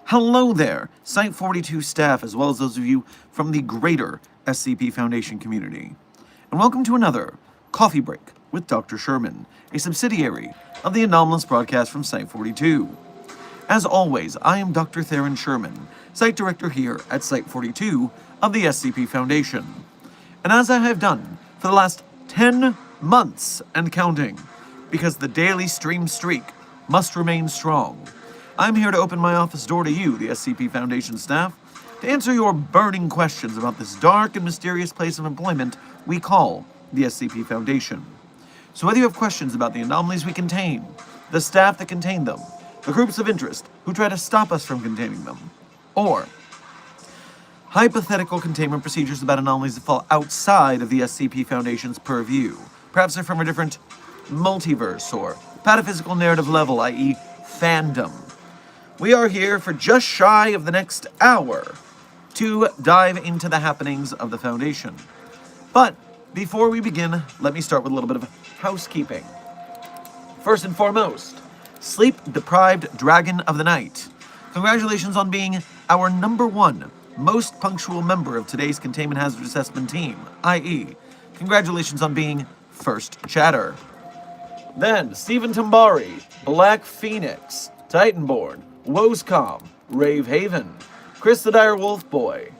Hello there, Site-42 staff, as well as those of you from the greater SCP Foundation community. And welcome to another Coffee Break with Dr. Sherman, a subsidiary of the anomalous broadcast from Site-42. As always, I am Dr. Theron Sherman, Site Director here at Site-42 of the SCP Foundation. And as I have done for the last 10 months and counting, because the daily stream streak must remain strong, I'm here to open my office door to you, the SCP Foundation staff, to answer your burning questions about this dark and mysterious place of employment we call the SCP Foundation. So whether you have questions about the anomalies we contain, the staff that contain them, the groups of interest who try to stop us from containing them, or hypothetical containment procedures about anomalies that fall outside of the SCP Foundation's purview, perhaps they're from a different multiverse or pataphysical narrative level, i.e. fandom, we are here for just shy of the next hour to dive into the happenings of the Foundation. But before we begin, let me start with a little bit of housekeeping. First and foremost, Sleep-Deprived Dragon of the Night. Congratulations on being our #1 most punctual member of today's Containment Hazard Assessment team, i.e. congratulations on being first chatter. Then, Stephen Tambari, Black Phoenix, Titanborn, Woscom, Rave Haven, Chris the Dire Wolf Boy,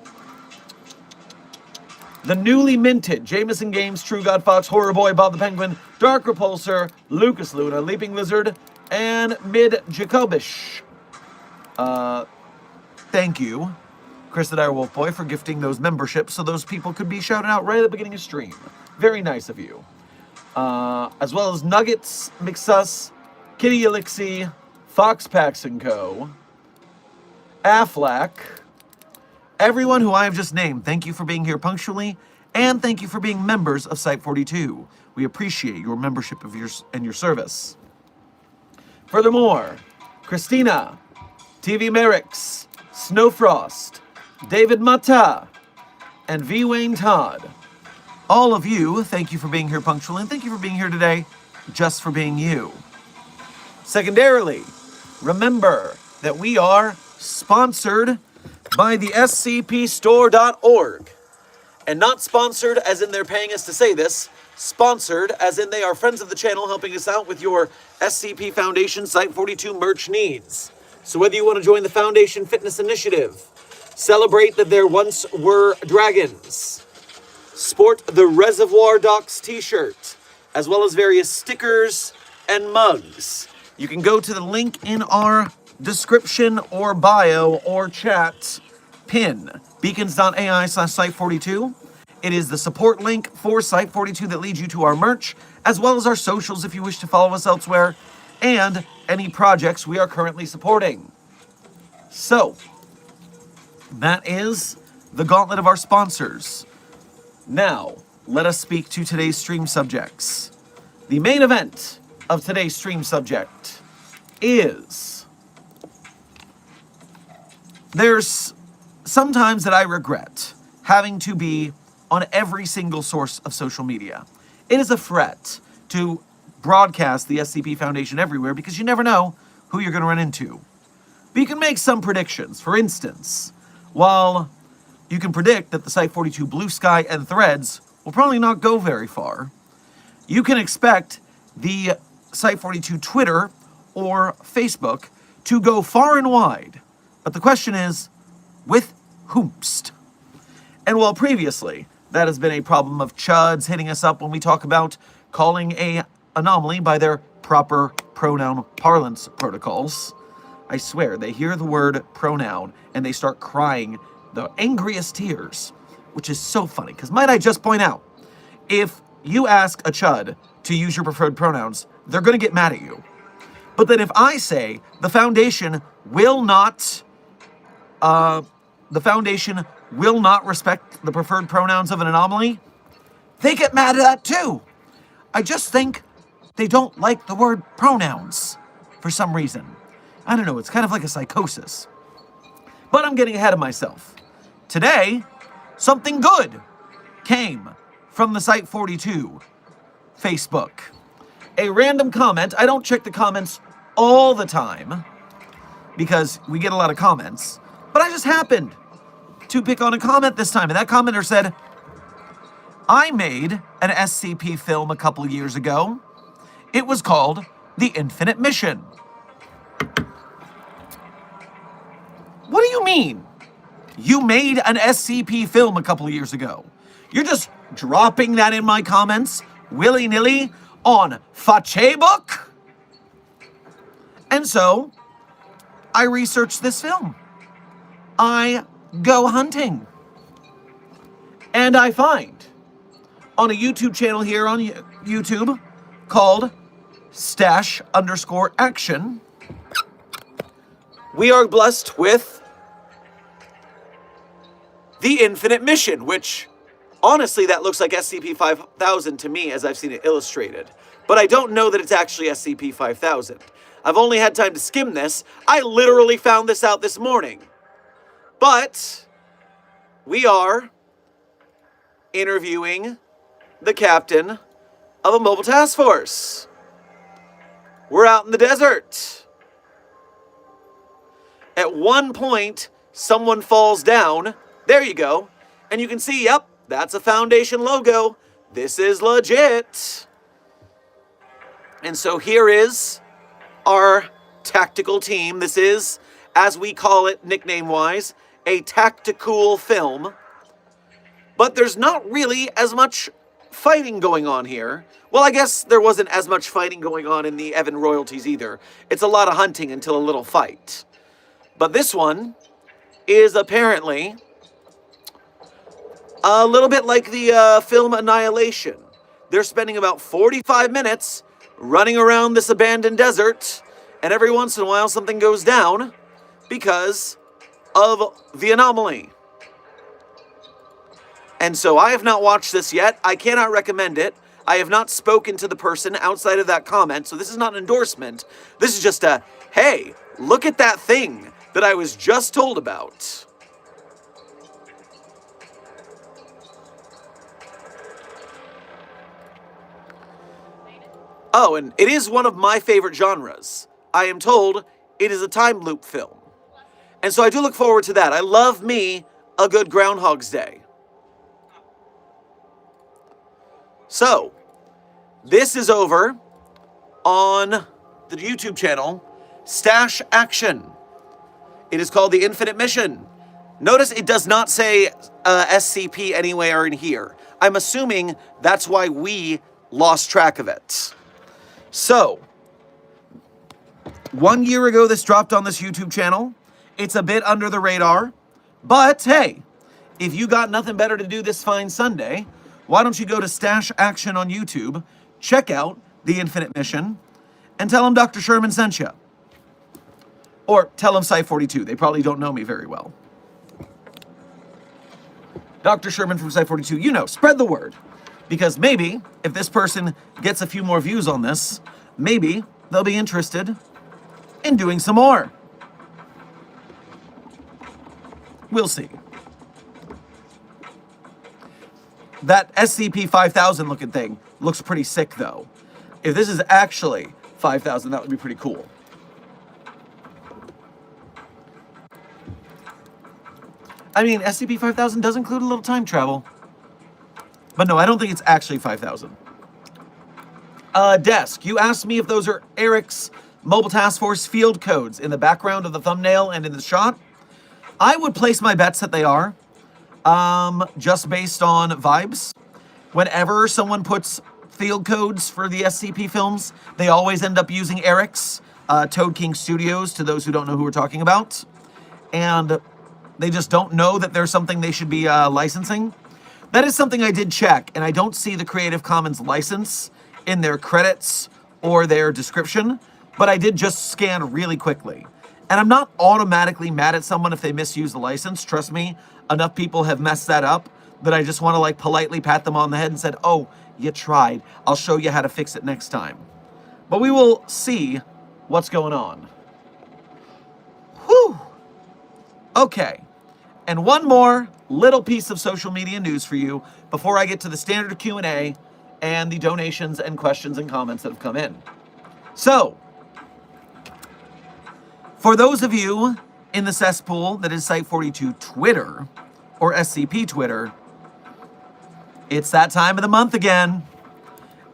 the newly minted Jameson Games, True God Fox, Horror Boy, Bob the Penguin, Dark Repulsor, Lucas Luna, Leaping Lizard, and Mid Jacobish. Thank you, Chris the Dire Wolf Boy, for gifting those memberships so those people could be shouted out right at the beginning of stream. Very nice of you. As well as Nuggets, Mixus, Kitty Elixir, Fox Pax & Co., Aflac, everyone who I have just named, thank you for being here punctually, and thank you for being members of Site-42. We appreciate your membership and your service. Furthermore, Christina, TV Merricks, Snowfrost, David Mata, and V. Wayne Todd. All of you, thank you for being here punctually, and thank you for being here today, just for being you. Secondarily, remember that we are sponsored by the SCPstore.org. And not sponsored as in they're paying us to say this, sponsored as in they are friends of the channel helping us out with your SCP Foundation Site-42 merch needs. So whether you want to join the Foundation Fitness Initiative, celebrate that there once were dragons, sport the Reservoir Docs t-shirt, as well as various stickers and mugs, you can go to the link in our description or bio or chat pin, beacons.ai/site42. It is the support link for Site-42 that leads you to our merch, as well as our socials if you wish to follow us elsewhere, and any projects we are currently supporting. So, that is the gauntlet of our sponsors. Now, let us speak to today's stream subjects. The main event of today's stream subject is, there's sometimes that I regret having to be on every single source of social media. It is a threat to broadcast the SCP Foundation everywhere because you never know who you're going to run into. But you can make some predictions. For instance, while you can predict that the Site-42 Blue Sky and Threads will probably not go very far, you can expect the Site-42 Twitter or Facebook to go far and wide. But the question is, with whomst? And while previously that has been a problem of chuds hitting us up when we talk about calling a anomaly by their proper pronoun parlance protocols, I swear they hear the word pronoun and they start crying the angriest tears, which is so funny, because might I just point out, if you ask a chud to use your preferred pronouns, they're going to get mad at you. But then if I say the Foundation will not respect the preferred pronouns of an anomaly, they get mad at that too. I just think they don't like the word pronouns for some reason. I don't know, it's kind of like a psychosis. But I'm getting ahead of myself. Today, something good came from the Site-42 Facebook. A random comment, I don't check the comments all the time, because we get a lot of comments. But I just happened to pick on a comment this time, and that commenter said, I made an SCP film a couple years ago. It was called The Infinite Mission. What do you mean? You made an SCP film a couple of years ago. You're just dropping that in my comments willy-nilly on Facebook? And so, I researched this film. I go hunting. And I find on a YouTube channel here on YouTube called /action, we are blessed with The Infinite Mission, which, honestly, that looks like SCP-5000 to me as I've seen it illustrated. But I don't know that it's actually SCP-5000. I've only had time to skim this. I literally found this out this morning. But we are interviewing the captain of a mobile task force. We're out in the desert. At one point, someone falls down. There you go. And you can see, yep, that's a Foundation logo. This is legit. And so here is our tactical team. This is, as we call it nickname-wise, a tactical film. But there's not really as much fighting going on here. Well, I guess there wasn't as much fighting going on in the Evan Royalties either. It's a lot of hunting until a little fight. But this one is apparently a little bit like the film Annihilation. They're spending about 45 minutes running around this abandoned desert, and every once in a while something goes down because of the anomaly. And so I have not watched this yet. I cannot recommend it. I have not spoken to the person outside of that comment, so this is not an endorsement. This is just a, hey, look at that thing that I was just told about. Oh, and it is one of my favorite genres. I am told it is a time loop film. And so I do look forward to that. I love me a good Groundhog's Day. So, this is over on the YouTube channel, /action. It is called The Infinite Mission. Notice it does not say SCP anywhere in here. I'm assuming that's why we lost track of it. So, 1 year ago this dropped on this YouTube channel. It's a bit under the radar. But hey, if you got nothing better to do this fine Sunday, why don't you go to /action on YouTube, check out The Infinite Mission, and tell them Dr. Sherman sent you. Or tell them Site42. They probably don't know me very well. Dr. Sherman from Site42, you know, spread the word. Because maybe, if this person gets a few more views on this, maybe they'll be interested in doing some more. We'll see. That SCP-5000 looking thing looks pretty sick, though. If this is actually 5000, that would be pretty cool. I mean, SCP-5000 does include a little time travel. But no, I don't think it's actually 5000. Desk, you asked me if those are Eric's Mobile Task Force field codes in the background of the thumbnail and in the shot. I would place my bets that they are. Just based on vibes. Whenever someone puts field codes for the SCP films, they always end up using Eric's, Toad King Studios, to those who don't know who we're talking about. And they just don't know that there's something they should be licensing. That is something I did check, and I don't see the Creative Commons license in their credits or their description, but I did just scan really quickly. And I'm not automatically mad at someone if they misuse the license. Trust me, enough people have messed that up that I just want to like politely pat them on the head and said, oh, you tried. I'll show you how to fix it next time. But we will see what's going on. Whew. Okay. And one more little piece of social media news for you before I get to the standard Q&A and the donations and questions and comments that have come in. So, For those of you in the cesspool that is Site42 Twitter, or SCP Twitter, it's that time of the month again.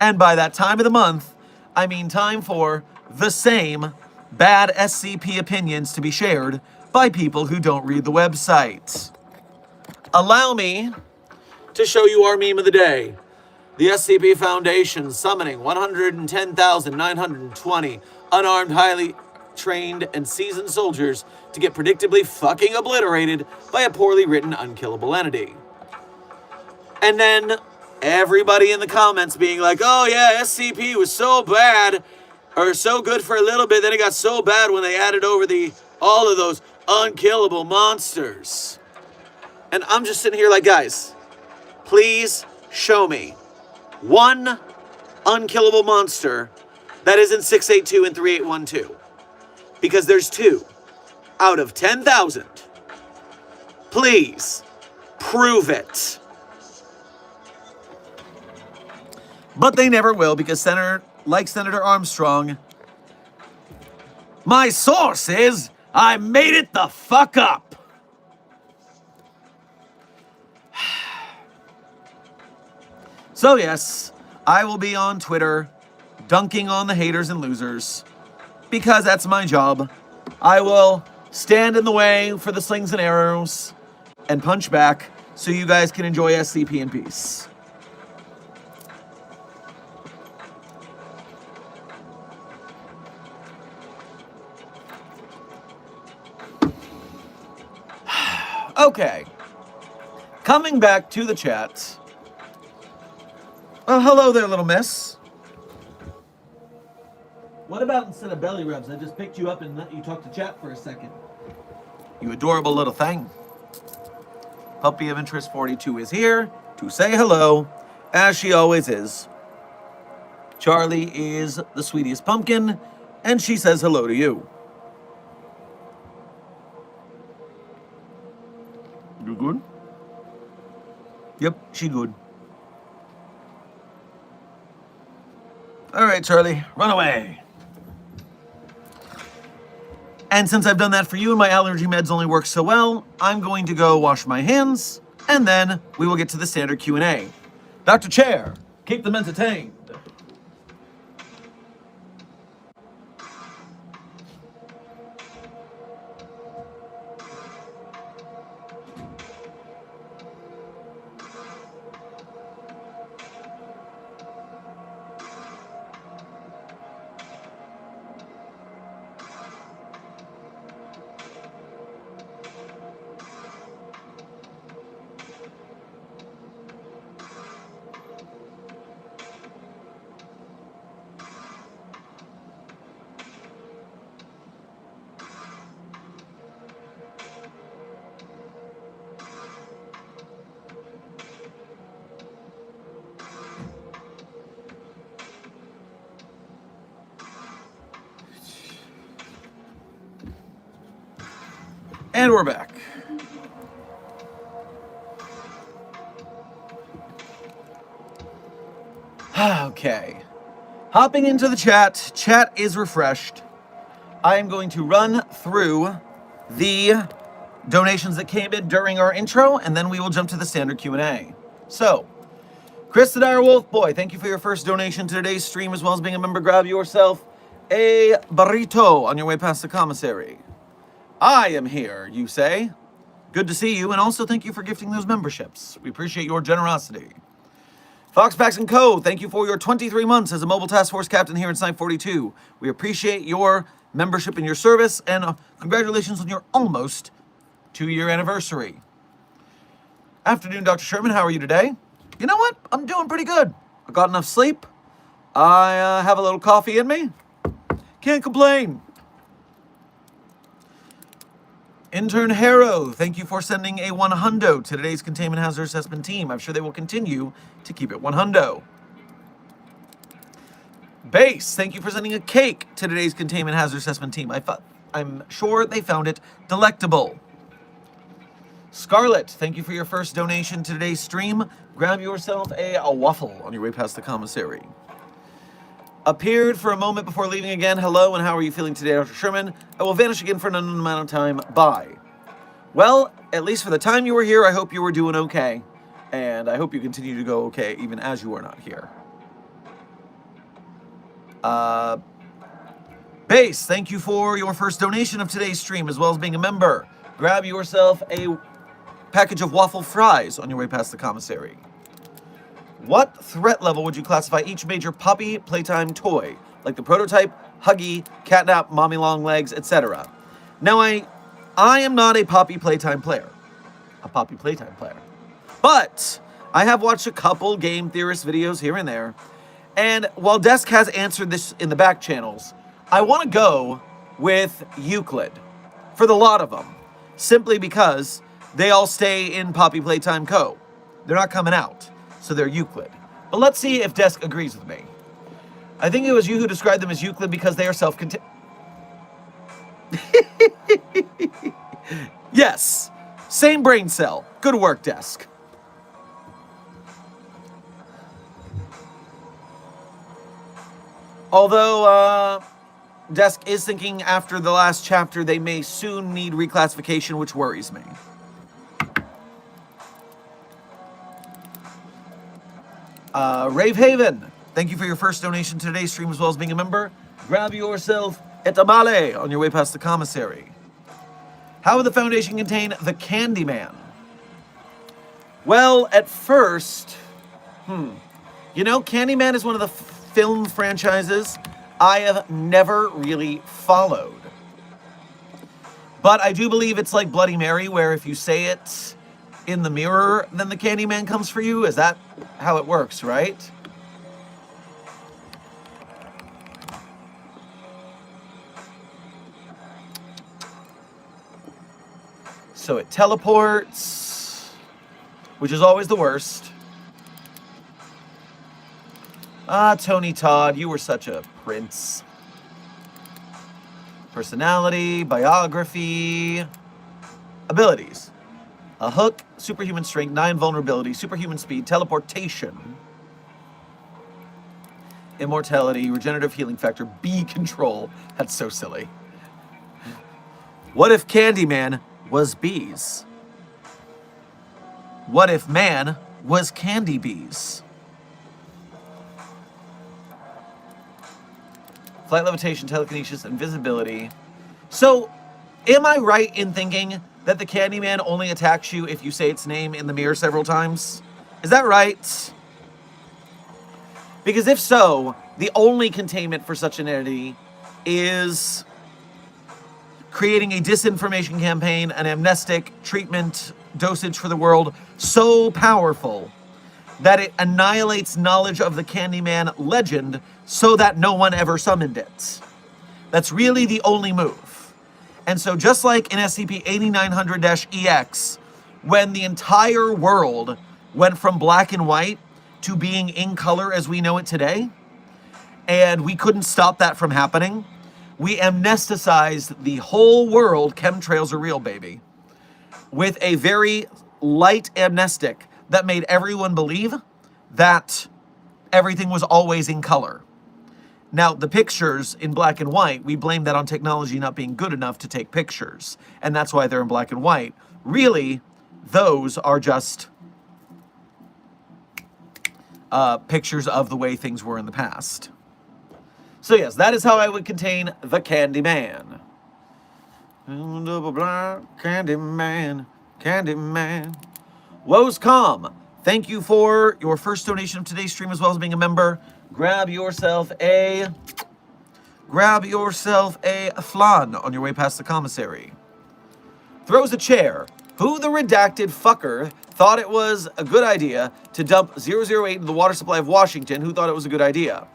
And by that time of the month, I mean time for the same bad SCP opinions to be shared by people who don't read the website. Allow me to show you our meme of the day. The SCP Foundation summoning 110,920 unarmed, highly trained, and seasoned soldiers to get predictably fucking obliterated by a poorly written, unkillable entity. And then everybody in the comments being like, oh yeah, SCP was so bad, or so good for a little bit, then it got so bad when they added over all of those unkillable monsters. And I'm just sitting here like, guys, please show me one unkillable monster that isn't 682 and 3812. Because there's 2 out of 10,000. Please, prove it. But they never will, because Senator Armstrong, my source is, I made it the fuck up. So yes, I will be on Twitter dunking on the haters and losers, because that's my job. I will stand in the way for the slings and arrows and punch back so you guys can enjoy SCP in peace. Okay, coming back to the chat. Hello there, little miss. What about instead of belly rubs, I just picked you up and let you talk to chat for a second? You adorable little thing. Puppy of Interest 42 is here to say hello, as she always is. Charlie is the sweetest pumpkin, and she says hello to you. You good? Yep, she good. All right, Charlie, run away. And since I've done that for you and my allergy meds only work so well, I'm going to go wash my hands, and then we will get to the standard Q&A. Dr. Chair, keep them entertained. And we're back. Okay. Hopping into the chat. Chat is refreshed. I am going to run through the donations that came in during our intro, and then we will jump to the standard Q&A. So, Chris the Dire Wolf Boy, thank you for your first donation to today's stream, as well as being a member. Grab yourself a burrito on your way past the commissary. I am here, you say. Good to see you, and also thank you for gifting those memberships. We appreciate your generosity. Foxpacks & Co., thank you for your 23 months as a mobile task force captain here in Site 42. We appreciate your membership and your service, and congratulations on your almost 2-year anniversary. Afternoon, Dr. Sherman, how are you today? You know what? I'm doing pretty good. I got enough sleep. I have a little coffee in me. Can't complain. Intern Harrow, thank you for sending a 100 to today's Containment Hazard Assessment team. I'm sure they will continue to keep it 100. Base, thank you for sending a cake to today's Containment Hazard Assessment team. I'm sure they found it delectable. Scarlet, thank you for your first donation to today's stream. Grab yourself a waffle on your way past the commissary. Appeared for a moment before leaving again. Hello, and how are you feeling today, Dr. Sherman? I will vanish again for an unknown amount of time. Bye. Well, at least for the time you were here, I hope you were doing okay. And I hope you continue to go okay, even as you are not here. Base, thank you for your first donation of today's stream, as well as being a member. Grab yourself a package of waffle fries on your way past the commissary. What threat level would you classify each major puppy playtime toy? Like the prototype, Huggy, Catnap, Mommy Long Legs, etc. Now, I am not a Poppy Playtime player. But I have watched a couple game theorist videos here and there. And while Desk has answered this in the back channels, I want to go with Euclid for the lot of them. Simply because they all stay in Poppy Playtime Co. They're not coming out, so they're Euclid. But let's see if Desk agrees with me. I think it was you who described them as Euclid because they are self-contained. Yes, same brain cell. Good work, Desk. Although, Desk is thinking after the last chapter they may soon need reclassification, which worries me. Rave Haven, thank you for your first donation to today's stream, as well as being a member. Grab yourself a tamale on your way past the commissary. How would the Foundation contain the Candyman? Well, at first, you know, Candyman is one of the film franchises I have never really followed. But I do believe it's like Bloody Mary, where if you say it in the mirror, then the Candyman comes for you. Is that how it works, right? So it teleports, which is always the worst. Ah, Tony Todd, you were such a prince. Personality, biography, abilities. A hook, superhuman strength, 9 vulnerability, superhuman speed, teleportation, immortality, regenerative healing factor, B control. That's so silly. What if Candyman was bees? What if man was candy bees? Flight, levitation, telekinesis, invisibility. So, am I right in thinking that the Candyman only attacks you if you say its name in the mirror several times? Is that right? Because if so, the only containment for such an entity is creating a disinformation campaign, an amnestic treatment dosage for the world so powerful that it annihilates knowledge of the Candyman legend so that no one ever summoned it. That's really the only move. And so just like in SCP-8900-EX, when the entire world went from black and white to being in color as we know it today, and we couldn't stop that from happening, we amnesticized the whole world, chemtrails are real, baby, with a very light amnestic that made everyone believe that everything was always in color. Now, the pictures in black and white, we blame that on technology not being good enough to take pictures, and that's why they're in black and white. Really, those are just pictures of the way things were in the past. So yes, that is how I would contain the Candyman. Double black Candyman, Candyman. Woes Calm, thank you for your first donation of today's stream, as well as being a member. Grab yourself a flan on your way past the commissary. Throws a chair. Who the redacted fucker thought it was a good idea to dump 008 in the water supply of Washington? Who thought it was a good idea?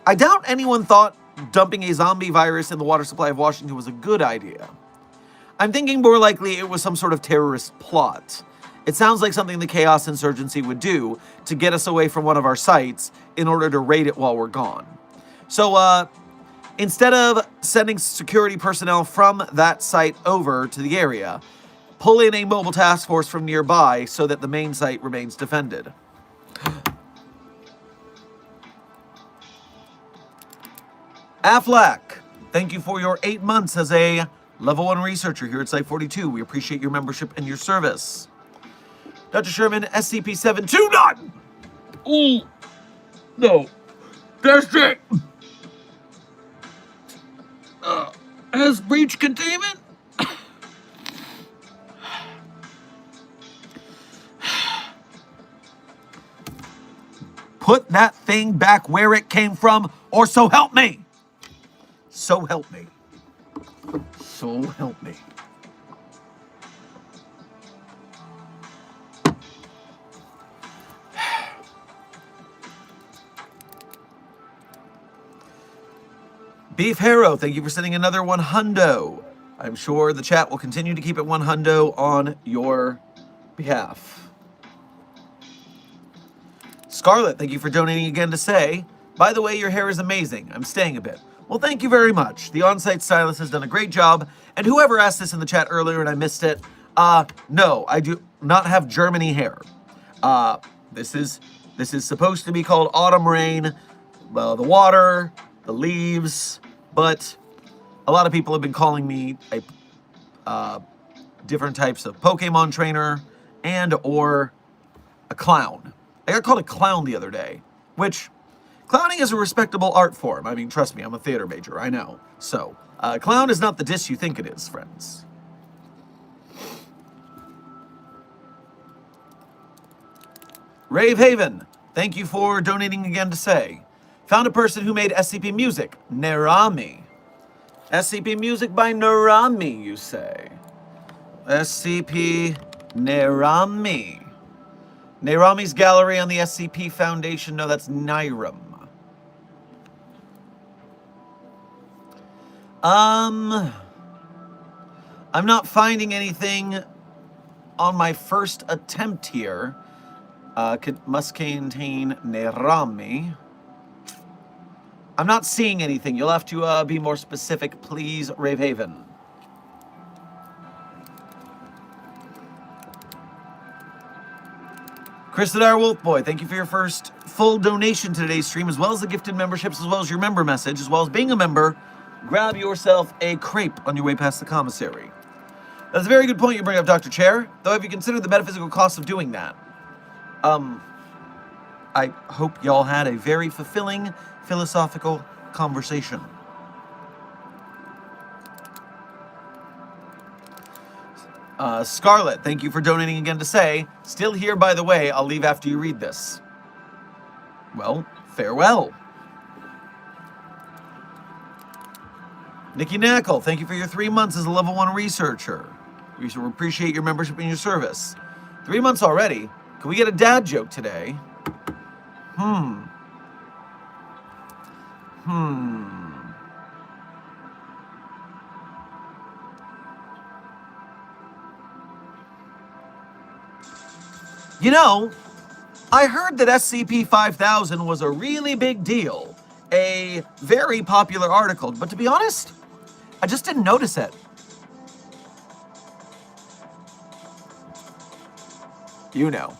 I doubt anyone thought dumping a zombie virus in the water supply of Washington was a good idea. I'm thinking more likely it was some sort of terrorist plot. It sounds like something the Chaos Insurgency would do to get us away from one of our sites in order to raid it while we're gone. So, instead of sending security personnel from that site over to the area, pull in a mobile task force from nearby so that the main site remains defended. Affleck, thank you for your 8 months as a level 1 researcher here at Site 42. We appreciate your membership and your service. Dr. Sherman, SCP-729! Ooh! No. That's it! Has breach containment? Put that thing back where it came from, or so help me! So help me. So help me. Beef Harrow, thank you for sending another 100. I'm sure the chat will continue to keep it 100 on your behalf. Scarlett, thank you for donating again to say, by the way, your hair is amazing. I'm staying a bit. Well, thank you very much. The on-site stylist has done a great job. And whoever asked this in the chat earlier and I missed it, no, I do not have Germany hair. This is supposed to be called autumn rain. Well, the water, the leaves, but a lot of people have been calling me a different types of Pokemon trainer and or a clown. I got called a clown the other day, which clowning is a respectable art form. I mean, trust me, I'm a theater major, I know. So, clown is not the diss you think it is, friends. Rave Haven, thank you for donating again to say. Found a person who made SCP music, Nerami. SCP music by Nerami, you say. SCP Nerami. Nerami's gallery on the SCP Foundation. No, that's Nairam. I'm not finding anything on my first attempt here. Must contain Nerami. I'm not seeing anything. You'll have to be more specific, please, Ravehaven. Christadar Wolfboy, thank you for your first full donation to today's stream, as well as the gifted memberships, as well as your member message, as well as being a member. Grab yourself a crepe on your way past the commissary. That's a very good point you bring up, Dr. Chair, though have you considered the metaphysical cost of doing that? I hope y'all had a very fulfilling philosophical conversation. Scarlett, thank you for donating again to say, still here by the way, I'll leave after you read this. Well, farewell. Nikki Knackle, thank you for your 3 months as a level 1 researcher. We should appreciate your membership and your service. 3 months already? Can we get a dad joke today? You know, I heard that SCP-5000 was a really big deal. A very popular article, but to be honest, I just didn't notice it. You know.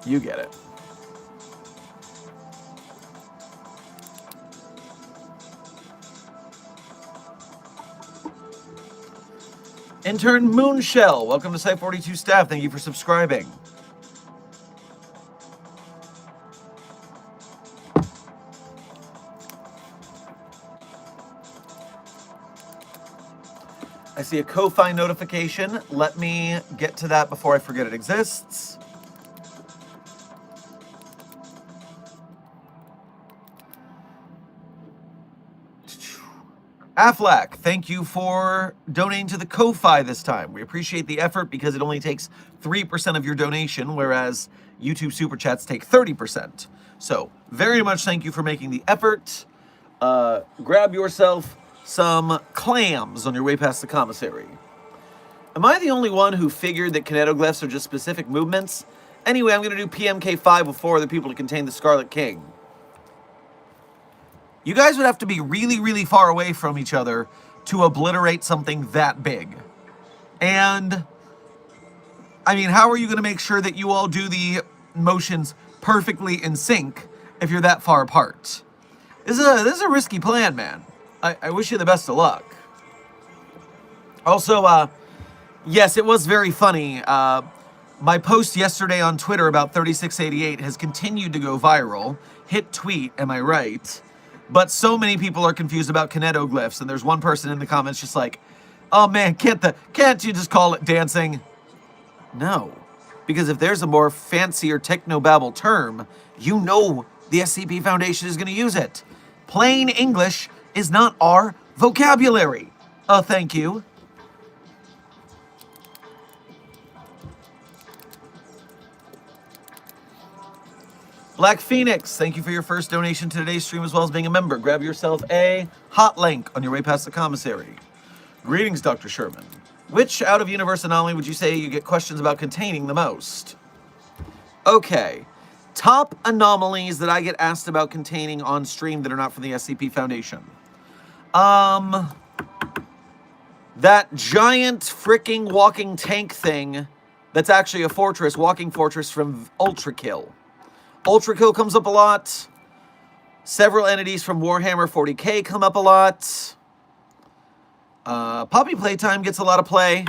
You get it. Intern Moonshell, welcome to Site 42 staff. Thank you for subscribing. I see a Ko-Fi notification. Let me get to that before I forget it exists. Affleck, thank you for donating to the Ko-Fi this time. We appreciate the effort because it only takes 3% of your donation, whereas YouTube Super Chats take 30%. So, very much thank you for making the effort. Grab yourself some clams on your way past the commissary. Am I the only one who figured that kinetoglyphs are just specific movements? Anyway, I'm going to do PMK5 with 4 other people to contain the Scarlet King. You guys would have to be really, really far away from each other to obliterate something that big. And, I mean, how are you going to make sure that you all do the motions perfectly in sync if you're that far apart? This is a risky plan, man. I wish you the best of luck. Also, yes, it was very funny. My post yesterday on Twitter about 3688 has continued to go viral. Hit tweet, am I right? But so many people are confused about kinetoglyphs, and there's one person in the comments just like, oh man, can't you just call it dancing? No, because if there's a more fancier technobabble term, you know the SCP Foundation is going to use it. Plain English is not our vocabulary. Thank you. Black Phoenix, thank you for your first donation to today's stream as well as being a member. Grab yourself a hot link on your way past the commissary. Greetings, Dr. Sherman. Which out-of-universe anomaly would you say you get questions about containing the most? Okay. Top anomalies that I get asked about containing on stream that are not from the SCP Foundation. That giant freaking walking tank thing that's actually a fortress, walking fortress from Ultrakill. Ultrakill comes up a lot. Several entities from Warhammer 40k come up a lot. Poppy Playtime gets a lot of play.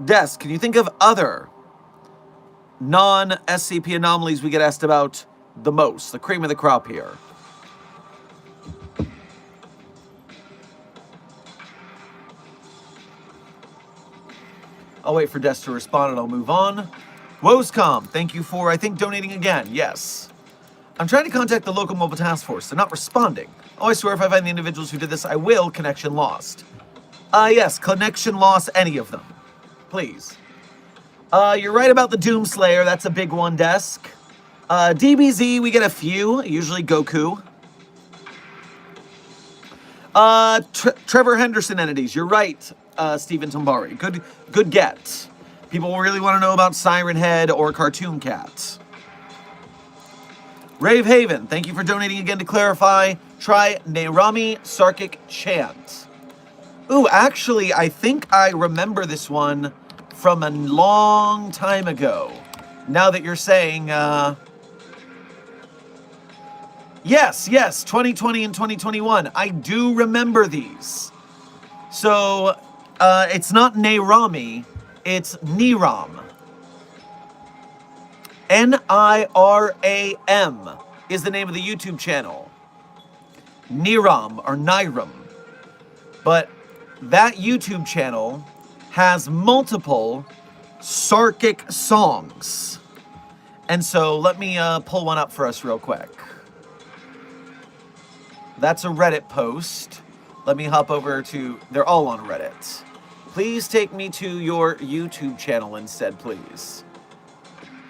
Des, can you think of other non-SCP anomalies we get asked about the most? The cream of the crop here. I'll wait for Des to respond and I'll move on. Woscom, thank you for, I think, donating again. Yes. I'm trying to contact the local mobile task force. They're not responding. Oh, I swear if I find the individuals who did this, I will connection lost. Yes, connection lost any of them. Please. You're right about the Doomslayer. That's a big one, Desk. DBZ, we get a few. Usually Goku. Trevor Henderson entities. You're right, Stephen Tombari. Good get. People really want to know about Siren Head or Cartoon Cat. Rave Haven, thank you for donating again to clarify. Try Nairami Sarkic Chant. Ooh, actually, I think I remember this one from a long time ago. Now that you're saying, yes, 2020 and 2021. I do remember these. So, it's not Nairami. It's Niram. Niram is the name of the YouTube channel. Niram or Niram. But that YouTube channel has multiple Sarkic songs. And so let me pull one up for us real quick. That's a Reddit post. Let me hop over to, they're all on Reddit. Please take me to your YouTube channel instead, please.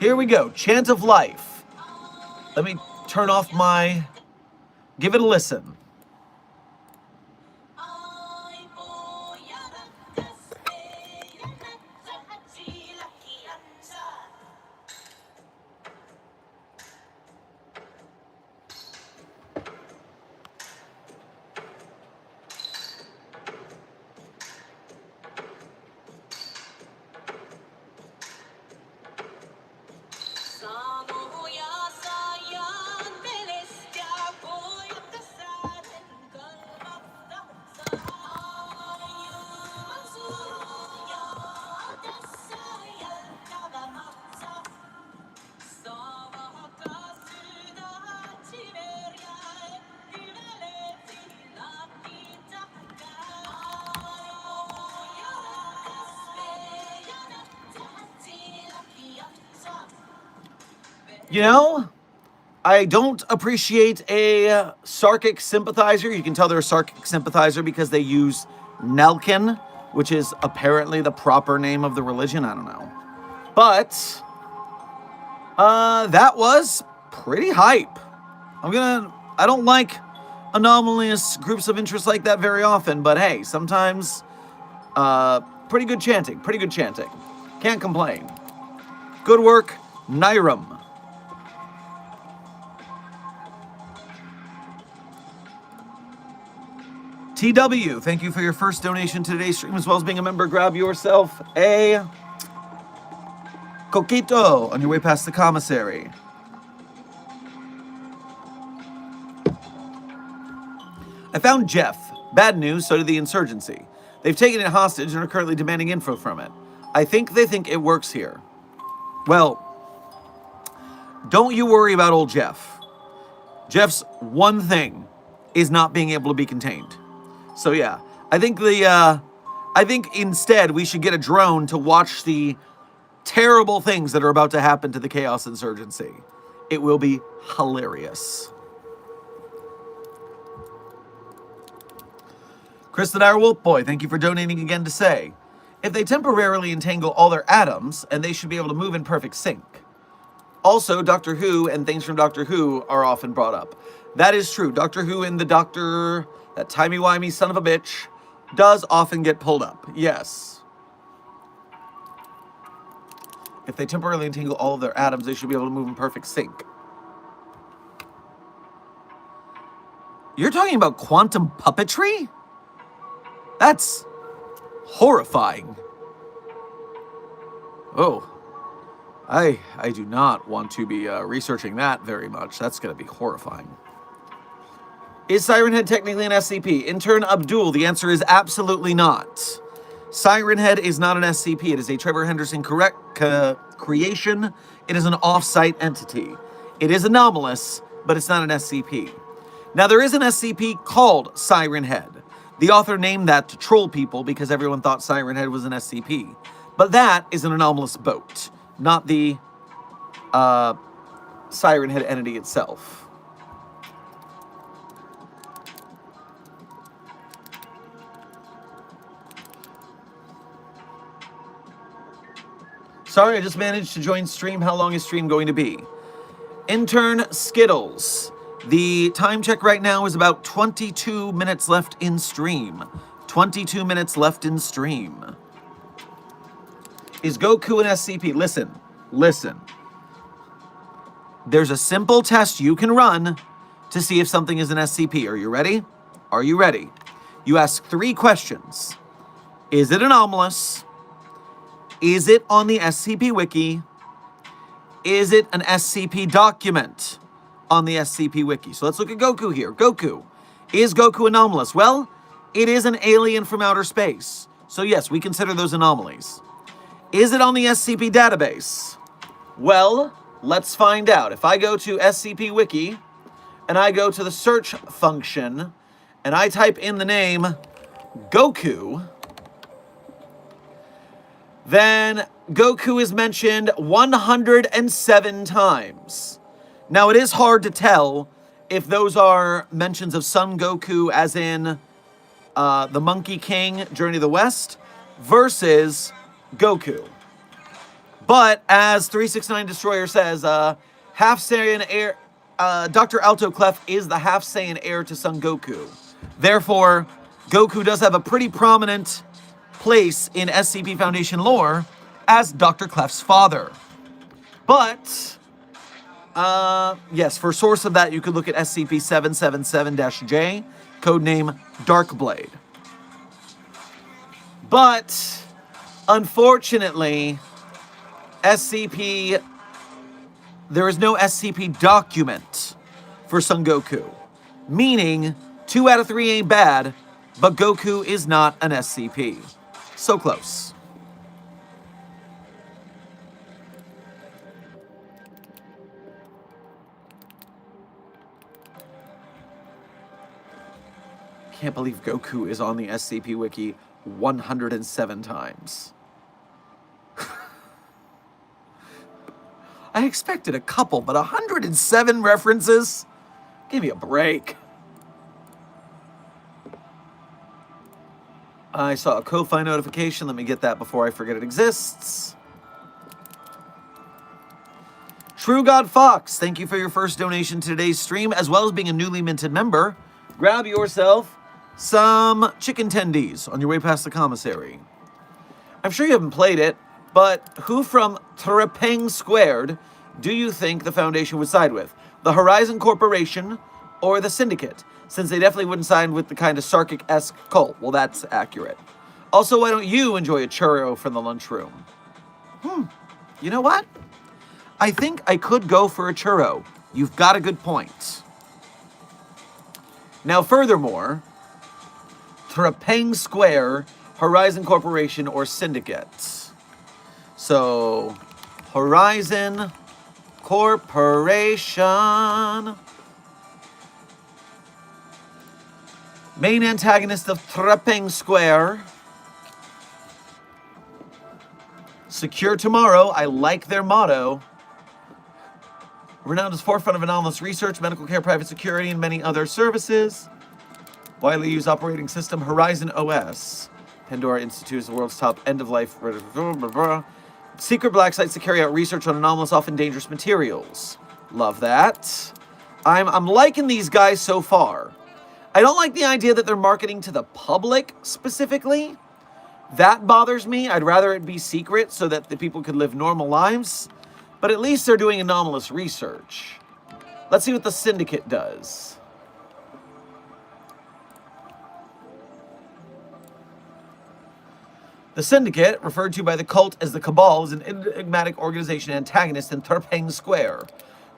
Here we go, Chant of Life. Let me turn off my, give it a listen. You know, I don't appreciate a Sarkic sympathizer. You can tell they're a Sarkic sympathizer because they use Nelkin, which is apparently the proper name of the religion. I don't know. But that was pretty hype. I don't like anomalous groups of interest like that very often, but hey, sometimes pretty good chanting. Can't complain. Good work, Niram. TW, thank you for your first donation to today's stream, as well as being a member. Grab yourself a coquito on your way past the commissary. I found Jeff. Bad news, so did the insurgency. They've taken it hostage and are currently demanding info from it. I think they think it works here. Well, don't you worry about old Jeff. Jeff's one thing is not being able to be contained. So yeah, I think instead we should get a drone to watch the terrible things that are about to happen to the Chaos Insurgency. It will be hilarious. Chris the Dire Wolf Boy, thank you for donating again to say, if they temporarily entangle all their atoms, and they should be able to move in perfect sync. Also, Doctor Who and things from Doctor Who are often brought up. That is true. Doctor Who and the Doctor, that timey-wimey son of a bitch, does often get pulled up. Yes. If they temporarily entangle all of their atoms, they should be able to move in perfect sync. You're talking about quantum puppetry? That's horrifying. Oh, I do not want to be researching that very much. That's going to be horrifying. Is Siren Head technically an SCP? Intern Abdul, the answer is absolutely not. Siren Head is not an SCP. It is a Trevor Henderson creation. It is an off-site entity. It is anomalous, but it's not an SCP. Now, there is an SCP called Siren Head. The author named that to troll people because everyone thought Siren Head was an SCP. But that is an anomalous boat, not the Siren Head entity itself. Sorry, I just managed to join stream. How long is stream going to be? Intern Skittles. The time check right now is about 22 minutes left in stream. 22 minutes left in stream. Is Goku an SCP? Listen. There's a simple test you can run to see if something is an SCP. Are you ready? Are you ready? You ask 3 questions. Is it anomalous? Is it on the SCP Wiki? Is it an SCP document on the SCP Wiki? So let's look at Goku here. Goku. Is Goku anomalous? Well, it is an alien from outer space. So yes, we consider those anomalies. Is it on the SCP database? Well, let's find out. If I go to SCP Wiki, and I go to the search function, and I type in the name Goku, then Goku is mentioned 107 times. Now, it is hard to tell if those are mentions of Son Goku, as in the Monkey King, Journey to the West, versus Goku. But as 369 Destroyer says, half Saiyan heir, Dr. Alto Clef is the half Saiyan heir to Son Goku. Therefore, Goku does have a pretty prominent place in SCP Foundation lore as Dr. Clef's father. But, yes, for source of that, you could look at SCP-777-J, codename Darkblade. But, unfortunately, there is no SCP document for Son Goku. Meaning, 2 out of 3 ain't bad, but Goku is not an SCP. So close. Can't believe Goku is on the SCP Wiki 107 times. I expected a couple, but 107 references? Give me a break. I saw a Ko-Fi notification. Let me get that before I forget it exists. True God Fox, thank you for your first donation to today's stream, as well as being a newly minted member. Grab yourself some chicken tendies on your way past the commissary. I'm sure you haven't played it, but who from Trepang Squared do you think the Foundation would side with? The Horizon Corporation or the Syndicate? Since they definitely wouldn't side with the kind of Sarkic-esque cult. Well, that's accurate. Also, why don't you enjoy a churro from the lunchroom? You know what? I think I could go for a churro. You've got a good point. Now, furthermore, Trepang Square, Horizon Corporation, or Syndicate. So, Horizon Corporation. Main antagonist of Trepang Square. Secure tomorrow. I like their motto. Renowned as forefront of anomalous research, medical care, private security, and many other services. Widely used operating system, Horizon OS. Pandora Institute is the world's top end-of-life. Secret black sites to carry out research on anomalous, often dangerous materials. Love that. I'm liking these guys so far. I don't like the idea that they're marketing to the public specifically. That bothers me. I'd rather it be secret so that the people could live normal lives. But at least they're doing anomalous research. Let's see what the Syndicate does. The Syndicate, referred to by the cult as the Cabal, is an enigmatic organization antagonist in Trepang Square.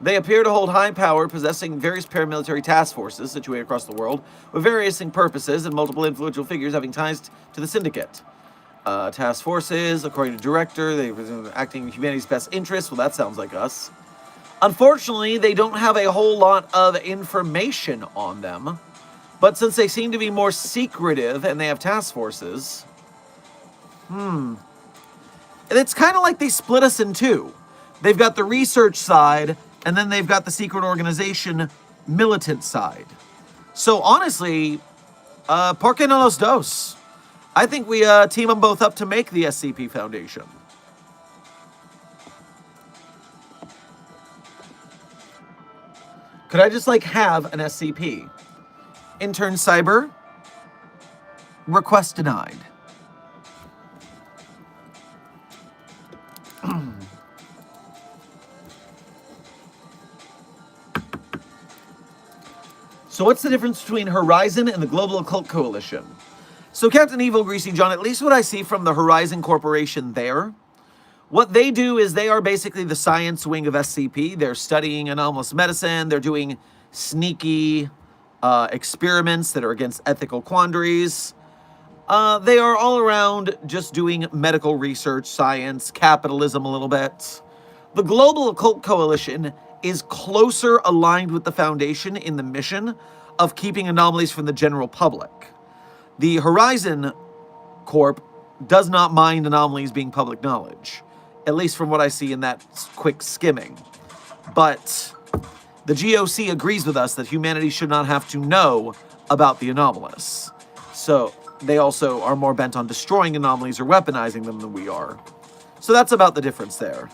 They appear to hold high power, possessing various paramilitary task forces situated across the world, with varying purposes and multiple influential figures having ties to the Syndicate. Task forces, according to Director, they presume acting in humanity's best interests. Well, that sounds like us. Unfortunately, they don't have a whole lot of information on them. But since they seem to be more secretive and they have task forces... It's kind of like they split us in two. They've got the research side, and then they've got the secret organization militant side. So honestly, ¿por qué no los dos? I think we team them both up to make the SCP Foundation. Could I just, like, have an SCP? Intern Cyber. Request denied. So what's the difference between Horizon and the Global Occult Coalition? So Captain Evil, Greasy John, at least what I see from the Horizon Corporation there, what they do is they are basically the science wing of SCP. They're studying anomalous medicine. They're doing sneaky experiments that are against ethical quandaries. They are all around just doing medical research, science, capitalism a little bit. The Global Occult Coalition is closer aligned with the Foundation in the mission of keeping anomalies from the general public. The Horizon Corp does not mind anomalies being public knowledge, at least from what I see in that quick skimming. But the GOC agrees with us that humanity should not have to know about the anomalous. So they also are more bent on destroying anomalies or weaponizing them than we are. So that's about the difference there.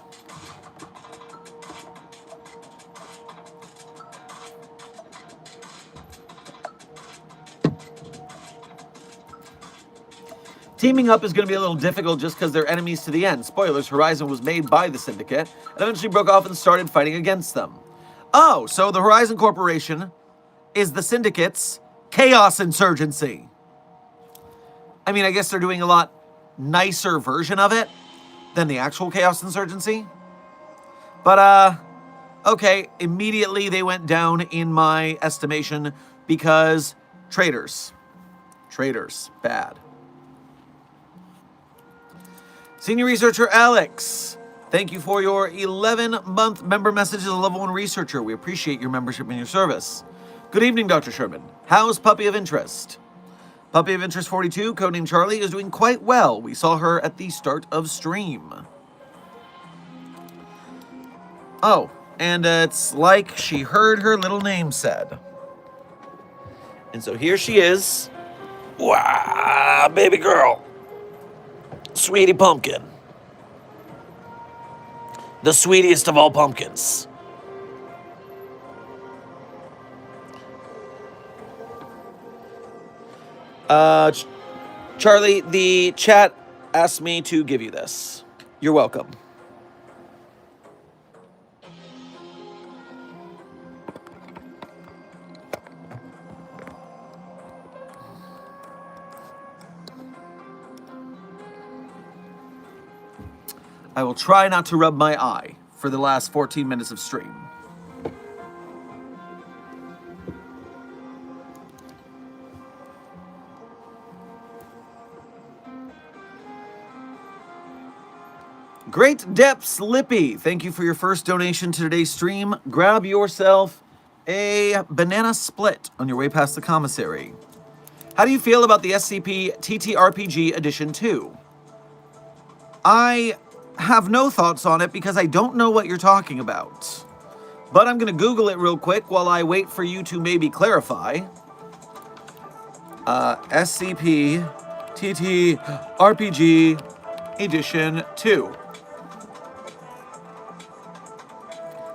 Teaming up is going to be a little difficult just because they're enemies to the end. Spoilers, Horizon was made by the Syndicate and eventually broke off and started fighting against them. Oh, so the Horizon Corporation is the Syndicate's Chaos Insurgency. I mean, I guess they're doing a lot nicer version of it than the actual Chaos Insurgency. But, okay, immediately they went down in my estimation because traitors. Traitors, bad. Senior Researcher Alex, thank you for your 11-month member message as a level 1 researcher. We appreciate your membership and your service. Good evening, Dr. Sherman. How's Puppy of Interest? Puppy of Interest 42, codename Charlie, is doing quite well. We saw her at the start of stream. Oh, and it's like she heard her little name said. And so here she is. Wow, baby girl. Sweetie Pumpkin. The sweetest of all pumpkins. Charlie, the chat asked me to give you this. You're welcome. I will try not to rub my eye for the last 14 minutes of stream. Great Depths Lippy, thank you for your first donation to today's stream. Grab yourself a banana split on your way past the commissary. How do you feel about the SCP TTRPG Edition 2? I have no thoughts on it because I don't know what you're talking about. But I'm going to Google it real quick while I wait for you to maybe clarify. SCP TTRPG Edition 2.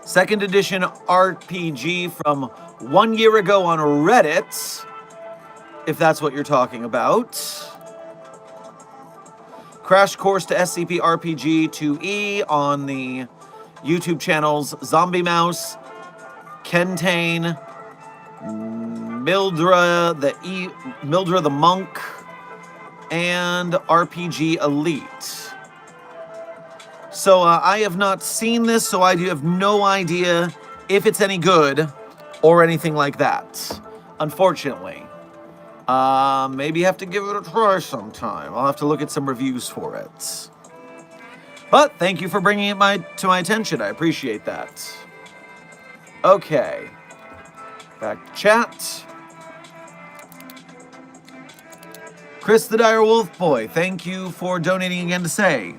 Second edition RPG from 1 year ago on Reddit, if that's what you're talking about. Crash Course to SCP RPG 2E on the YouTube channels Zombie Mouse, Kentane, Mildra the Monk, and RPG Elite. So I have not seen this, so I have no idea if it's any good or anything like that, unfortunately. Maybe have to give it a try sometime. I'll have to look at some reviews for it. But thank you for bringing it to my attention. I appreciate that. Okay. Back to chat. Chris the Dire Wolf Boy, thank you for donating again to say,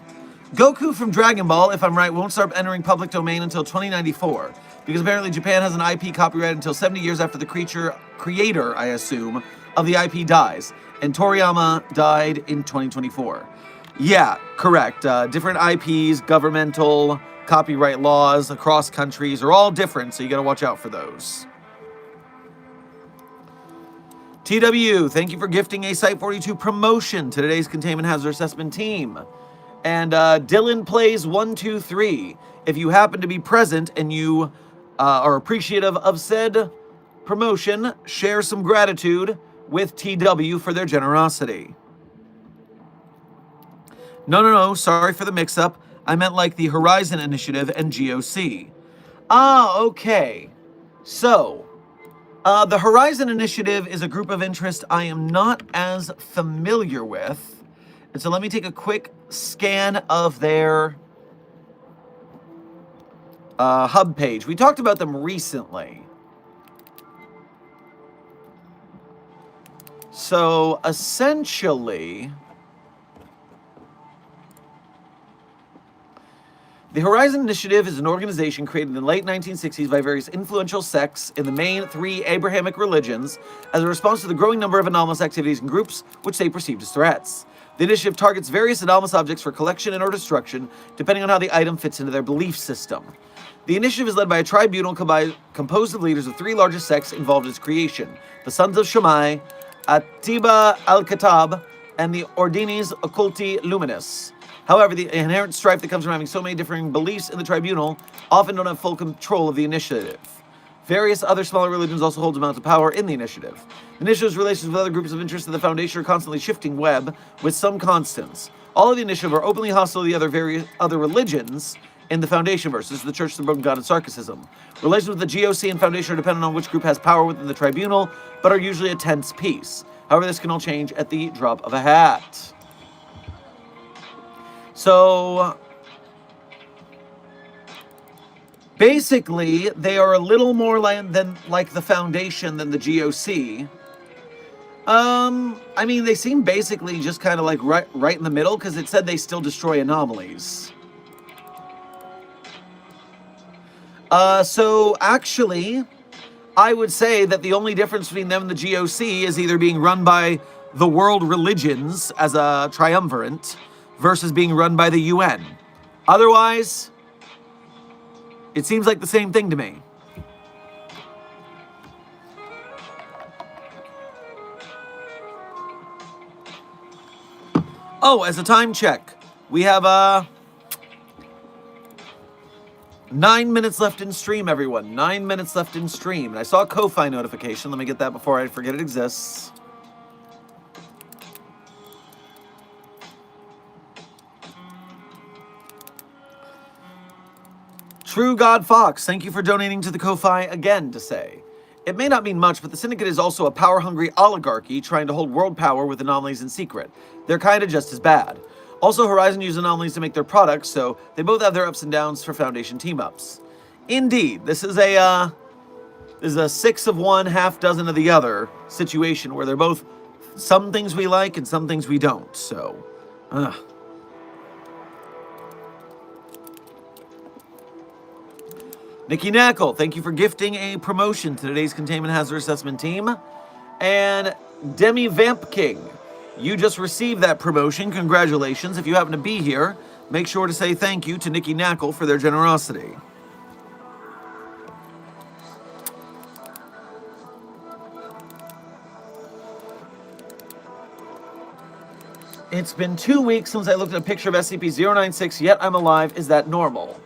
Goku from Dragon Ball, if I'm right, won't start entering public domain until 2094, because apparently Japan has an IP copyright until 70 years after the creator, I assume, of the IP dies, and Toriyama died in 2024. Yeah, correct. Different IPs, governmental, copyright laws across countries are all different, so you gotta watch out for those. TW, thank you for gifting a Site42 promotion to today's Containment Hazard Assessment team. And Dylan Plays 123. If you happen to be present and you are appreciative of said promotion, share some gratitude with TW for their generosity. No, sorry for the mix-up. I meant like the Horizon Initiative and GOC. Ah, okay. So, the Horizon Initiative is a group of interest I am not as familiar with. And so let me take a quick scan of their hub page. We talked about them recently. So essentially, the Horizon Initiative is an organization created in the late 1960s by various influential sects in the main three Abrahamic religions as a response to the growing number of anomalous activities and groups which they perceived as threats. The initiative targets various anomalous objects for collection and or destruction, depending on how the item fits into their belief system. The initiative is led by a tribunal composed of leaders of three largest sects involved in its creation: the Sons of Shammai, Atiba al-Kitab, and the Ordines Occulti Luminis. However, the inherent strife that comes from having so many differing beliefs in the tribunal often don't have full control of the initiative. Various other smaller religions also hold amounts of power in the initiative. The initiative's relations with other groups of interest in the Foundation are constantly shifting web, with some constants. All of the initiative are openly hostile to the various other religions in the Foundation versus the Church of the Broken God and Sarcasm. Relations with the GOC and Foundation are dependent on which group has power within the tribunal, but are usually a tense piece. However, this can all change at the drop of a hat. So basically, they are a little more like the Foundation than the GOC. I mean, they seem basically just kind of like right in the middle, because it said they still destroy anomalies. So actually, I would say that the only difference between them and the GOC is either being run by the world religions as a triumvirate versus being run by the UN. Otherwise, it seems like the same thing to me. Oh, as a time check, we have 9 minutes left in stream, everyone. 9 minutes left in stream. And I saw a Ko-Fi notification. Let me get that before I forget it exists. True God Fox, thank you for donating to the Ko-Fi again to say, it may not mean much, but the Syndicate is also a power-hungry oligarchy trying to hold world power with anomalies in secret. They're kind of just as bad. Also, Horizon uses anomalies to make their products, so they both have their ups and downs for Foundation team-ups. Indeed, this is a 6 of one, half dozen of the other situation where they're both some things we like and some things we don't, so... Nikki Knackle, thank you for gifting a promotion to today's Containment Hazard Assessment team. And Demi Vamp King, you just received that promotion. Congratulations. If you happen to be here, make sure to say thank you to Nikki Knackle for their generosity. It's been 2 weeks since I looked at a picture of SCP-096, yet I'm alive. Is that normal?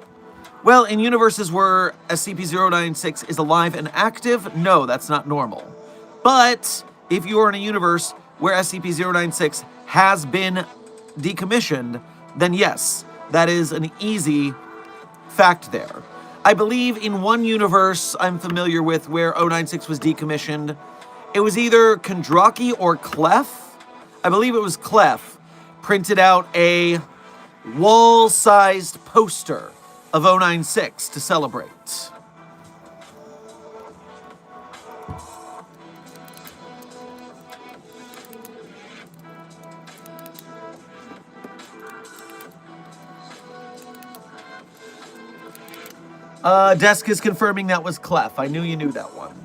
Well, in universes where SCP-096 is alive and active, no, that's not normal. But if you are in a universe where SCP-096 has been decommissioned, then yes, that is an easy fact there. I believe in one universe I'm familiar with where 096 was decommissioned, it was either Kondraki or Clef. I believe it was Clef printed out a wall-sized poster of 096 to celebrate. Desk is confirming that was Clef. I knew you knew that one.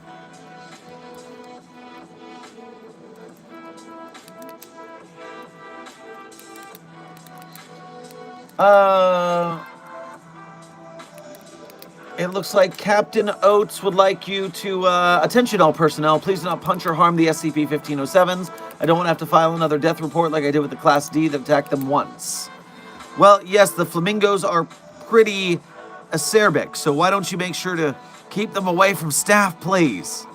It looks like Captain Oates would like you to, attention all personnel, please do not punch or harm the SCP-1507s. I don't want to have to file another death report like I did with the Class D that attacked them once. Well, yes, the flamingos are pretty acerbic, so why don't you make sure to keep them away from staff, please?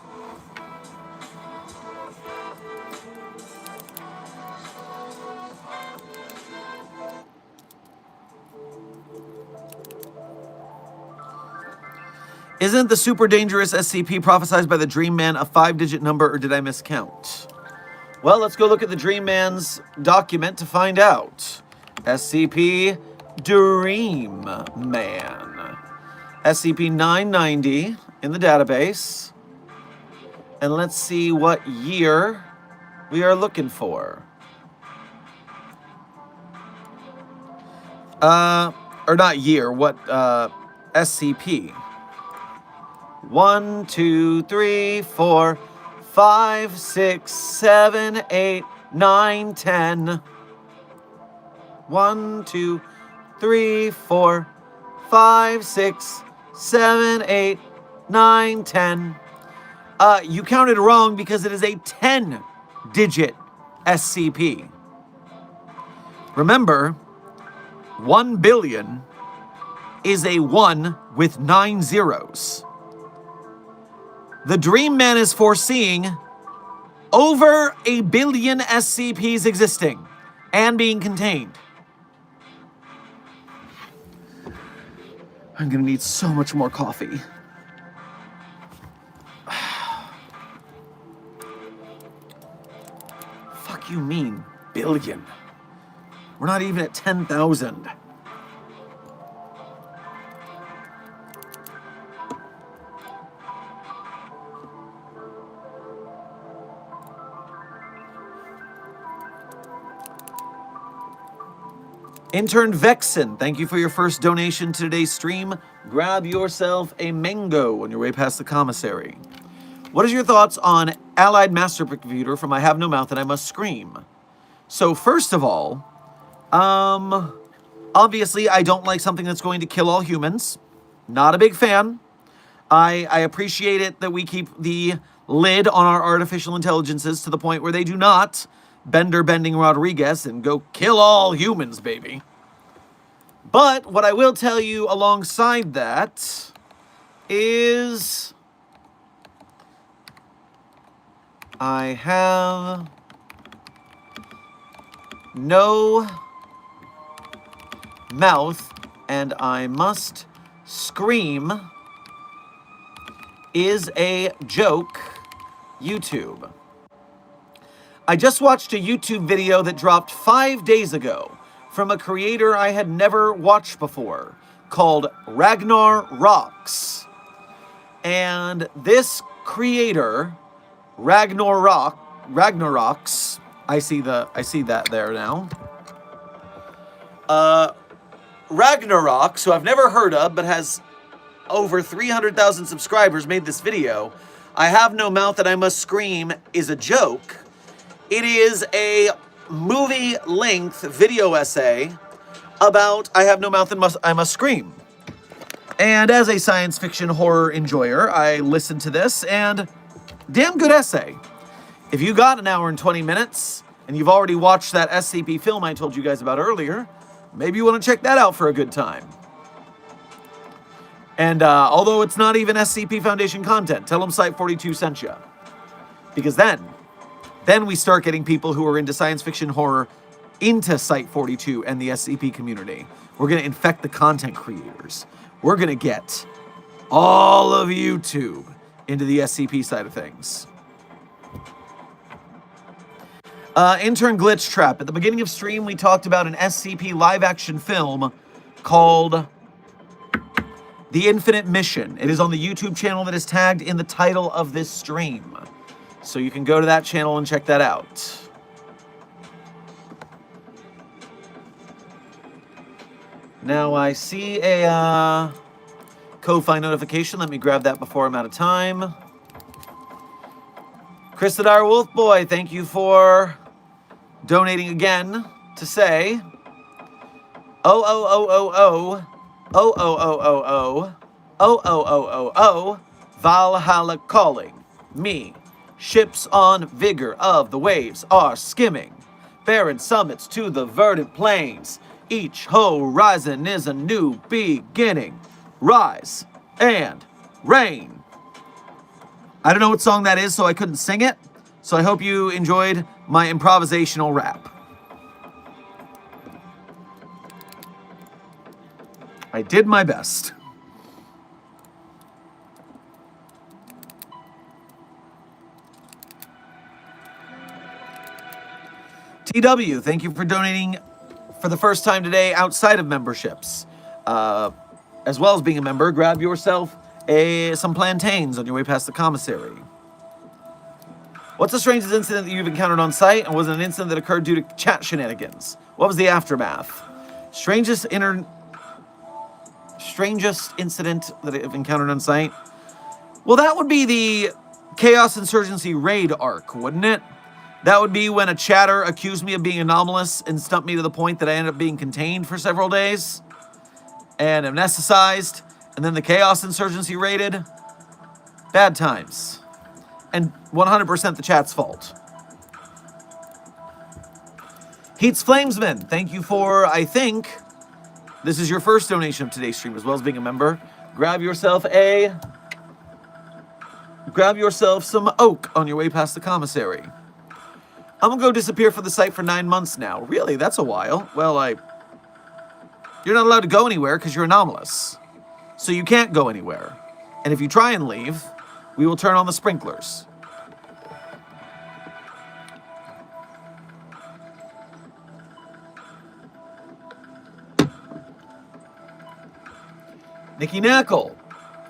Isn't the super dangerous SCP prophesied by the Dream Man a 5-digit number, or did I miscount? Well, let's go look at the Dream Man's document to find out. SCP Dream Man. SCP-990 in the database. And let's see what year we are looking for. Or not year, what, SCP. 1, 2, 3, 4, 5, 6, 7, 8, 9, 10. 1, 2, 3, 4, 5, 6, 7, 8, 9, 10. You counted wrong because it is a 10-digit SCP. Remember, 1 billion is a 1 with 9 zeros. The Dream Man is foreseeing over 1 billion SCPs existing and being contained. I'm gonna need so much more coffee. Fuck you mean, billion? We're not even at 10,000. Intern Vexen, thank you for your first donation to today's stream. Grab yourself a mango on your way past the commissary. What is your thoughts on Allied Master Computer from I Have No Mouth and I Must Scream? So first of all, obviously I don't like something that's going to kill all humans. Not a big fan. I appreciate it that we keep the lid on our artificial intelligences to the point where they do not Bending Rodriguez and go kill all humans, baby. But what I will tell you alongside that is I have no mouth and I must scream is a joke YouTube. I just watched a YouTube video that dropped 5 days ago from a creator I had never watched before called Ragnar Rocks. And this creator, Ragnarok's, I see that there now. Ragnarok's, who I've never heard of but has over 300,000 subscribers, made this video. I Have No Mouth and I Must Scream is a joke. It is a movie-length video essay about I Have No Mouth and I Must Scream. And as a science fiction horror enjoyer, I listened to this, and damn good essay. If you got an hour and 20 minutes, and you've already watched that SCP film I told you guys about earlier, maybe you want to check that out for a good time. And although it's not even SCP Foundation content, tell them Site42 sent you. Because then we start getting people who are into science fiction horror into Site42 and the SCP community. We're going to infect the content creators. We're going to get all of YouTube into the SCP side of things. Intern Glitch Trap. At the beginning of stream, we talked about an SCP live-action film called The Infinite Mission. It is on the YouTube channel that is tagged in the title of this stream. So you can go to that channel and check that out. Now I see a Ko-Fi notification. Let me grab that before I'm out of time. Christadar Wolfboy, thank you for donating again to say Valhalla calling me. Ships on vigor of the waves are skimming. Barren summits to the verdant plains. Each horizon is a new beginning. Rise and reign. I don't know what song that is, so I couldn't sing it. So I hope you enjoyed my improvisational rap. I did my best. TW, thank you for donating for the first time today outside of memberships. As well as being a member, grab yourself some plantains on your way past the commissary. What's the strangest incident that you've encountered on site, and was it an incident that occurred due to chat shenanigans? What was the aftermath? Strangest incident that I've encountered on site? Well, that would be the Chaos Insurgency raid arc, wouldn't it? That would be when a chatter accused me of being anomalous and stumped me to the point that I ended up being contained for several days and amnesticized, and then the Chaos Insurgency raided. Bad times. And 100% the chat's fault. Heats Flamesman, thank you for, I think, this is your first donation of today's stream, as well as being a member. Grab yourself some oak on your way past the commissary. I'm gonna go disappear from the site for 9 months now. Really? That's a while. Well, you're not allowed to go anywhere because you're anomalous. So you can't go anywhere. And if you try and leave, we will turn on the sprinklers. Nikki Knackle,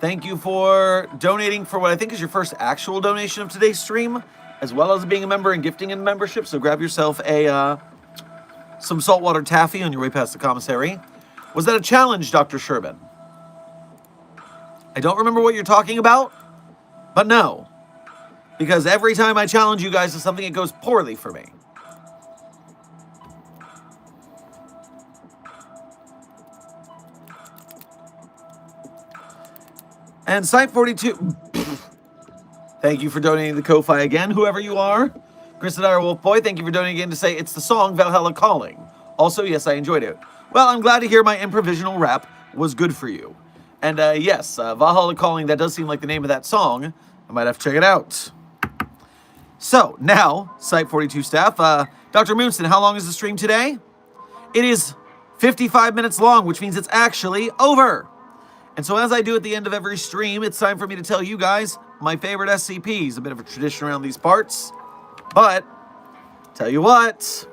thank you for donating for what I think is your first actual donation of today's stream, as well as being a member and gifting in membership. So grab yourself some saltwater taffy on your way past the commissary. Was that a challenge, Dr. Sherman? I don't remember what you're talking about, but no. Because every time I challenge you guys to something, it goes poorly for me. And Site42, thank you for donating the Ko-Fi again, whoever you are. Christadar Wolfboy, thank you for donating again to say it's the song Valhalla Calling. Also, yes, I enjoyed it. Well, I'm glad to hear my improvisational rap was good for you. And yes, Valhalla Calling, that does seem like the name of that song. I might have to check it out. So, now, Site42 staff, Dr. Moonston, how long is the stream today? It is 55 minutes long, which means it's actually over. And so as I do at the end of every stream, it's time for me to tell you guys my favorite SCPs. A bit of a tradition around these parts. But, tell you what,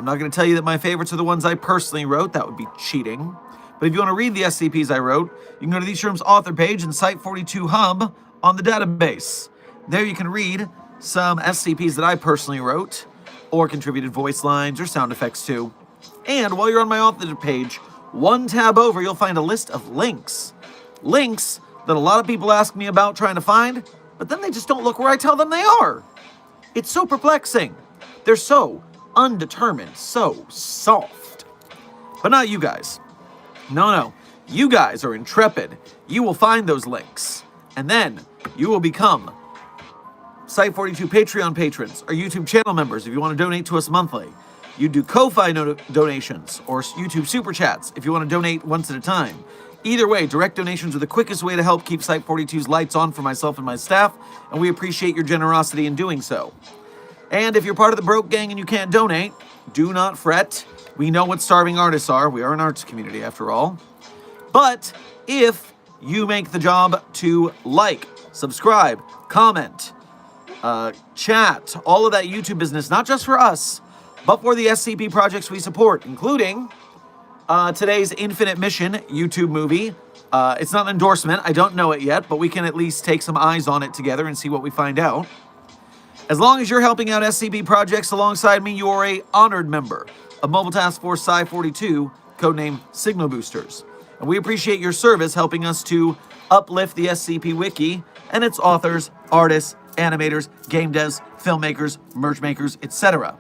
I'm not going to tell you that my favorites are the ones I personally wrote. That would be cheating. But if you want to read the SCPs I wrote, you can go to the Sherman's author page in Site42 Hub on the database. There you can read some SCPs that I personally wrote, or contributed voice lines or sound effects to. And while you're on my author page, one tab over, you'll find a list of links. Links that a lot of people ask me about trying to find, but then they just don't look where I tell them they are. It's so perplexing. They're so undetermined, so soft. But not you guys. No. You guys are intrepid. You will find those links. And then you will become Site42 Patreon patrons or YouTube channel members if you want to donate to us monthly. You do Ko-Fi donations or YouTube Super Chats if you want to donate once at a time. Either way, direct donations are the quickest way to help keep Site42's lights on for myself and my staff, and we appreciate your generosity in doing so. And if you're part of the broke gang and you can't donate, do not fret. We know what starving artists are. We are an arts community, after all. But if you make the job to like, subscribe, comment, chat, all of that YouTube business, not just for us, but for the SCP projects we support, including today's Infinite Mission YouTube movie. It's not an endorsement. I don't know it yet, but we can at least take some eyes on it together and see what we find out. As long as you're helping out SCP projects alongside me, you are a honored member of Mobile Task Force Psi-42, codename Signal Boosters. And we appreciate your service helping us to uplift the SCP Wiki and its authors, artists, animators, game devs, filmmakers, merch makers, etc.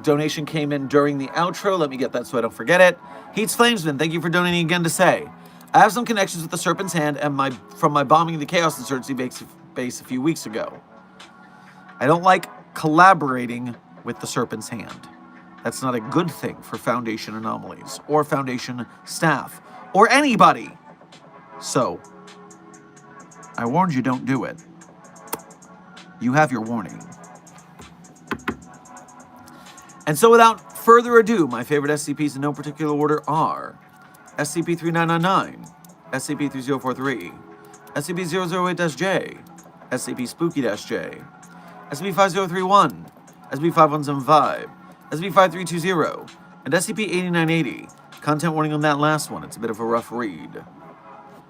Donation came in during the outro. Let me get that so I don't forget it. Heats Flamesman, thank you for donating again to say, I have some connections with the Serpent's Hand and from my bombing the Chaos Insurgency base a few weeks ago. I don't like collaborating with the Serpent's Hand. That's not a good thing for Foundation anomalies or Foundation staff or anybody. So, I warned you, don't do it. You have your warning. And so without further ado, my favorite SCPs in no particular order are SCP-3999, SCP-3043, SCP-008-J, SCP-Spooky-J, SCP-5031, SCP-5175, SCP-5320, and SCP-8980. Content warning on that last one, it's a bit of a rough read.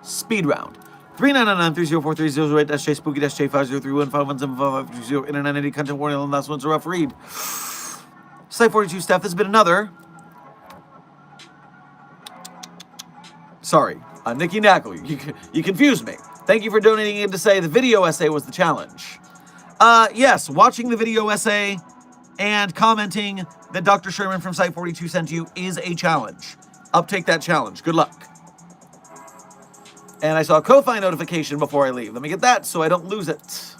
Speed round. 3999-3043-008-J, Spooky-J, 5031, 5175, 8980. Content warning on the last one's a rough read. Site42 staff, this has been another... Sorry, Nikki Knackle, you confused me. Thank you for donating in to say the video essay was the challenge. Yes, watching the video essay and commenting that Dr. Sherman from Site42 sent you is a challenge. Uptake that challenge. Good luck. And I saw a Ko-Fi notification before I leave. Let me get that so I don't lose it.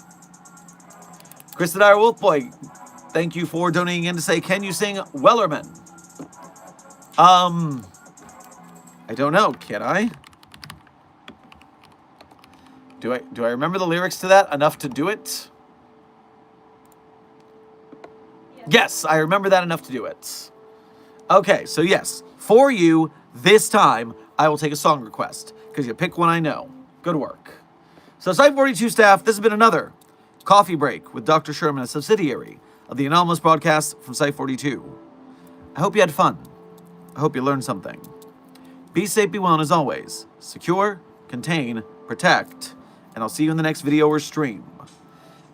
Chris the Dire Wolfboy, thank you for donating in to say, can you sing Wellerman? I don't know, can I? Do I remember the lyrics to that enough to do it? Yes, I remember that enough to do it. Okay, so yes, for you, this time, I will take a song request, because you pick one I know. Good work. So Site42 staff, this has been another Coffee Break with Dr. Sherman, a subsidiary of the Anomalous broadcast from Site42. I hope you had fun. I hope you learned something. Be safe, be well, and as always, secure, contain, protect, and I'll see you in the next video or stream.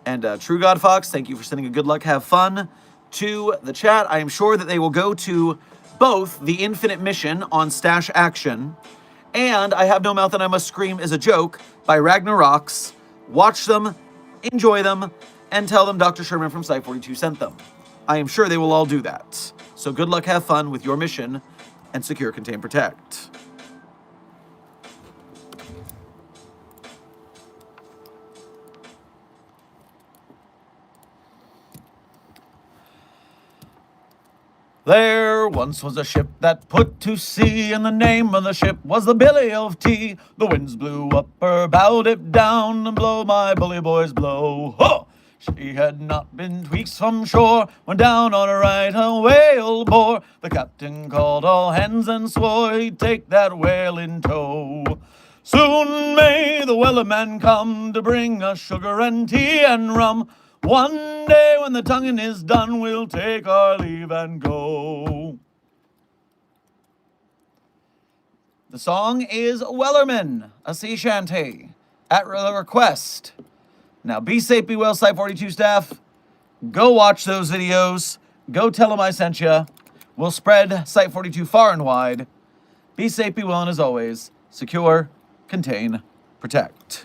And True God Fox, thank you for sending a good luck, have fun to the chat. I am sure that they will go to both the Infinite Mission on Stash Action and I Have No Mouth and I Must Scream is a Joke by Ragnaroks. Watch them, enjoy them, and tell them Dr. Sherman from Site42 sent them. I am sure they will all do that. So good luck, have fun with your mission, and secure, contain, protect. There once was a ship that put to sea, and the name of the ship was the Billy of Tea. The winds blew up her bow, dip down, and blow, my bully boys, blow. Ho! She had not been tweaks from shore, when down on her right a whale bore. The captain called all hands and swore he'd take that whale in tow. Soon may the Wellerman come to bring us sugar and tea and rum. One day when the tonguing is done, we'll take our leave and go. The song is Wellerman, a sea shanty, at the request. Now, be safe, be well, Site 42 staff. Go watch those videos. Go tell them I sent you. We'll spread Site 42 far and wide. Be safe, be well, and as always, secure, contain, protect.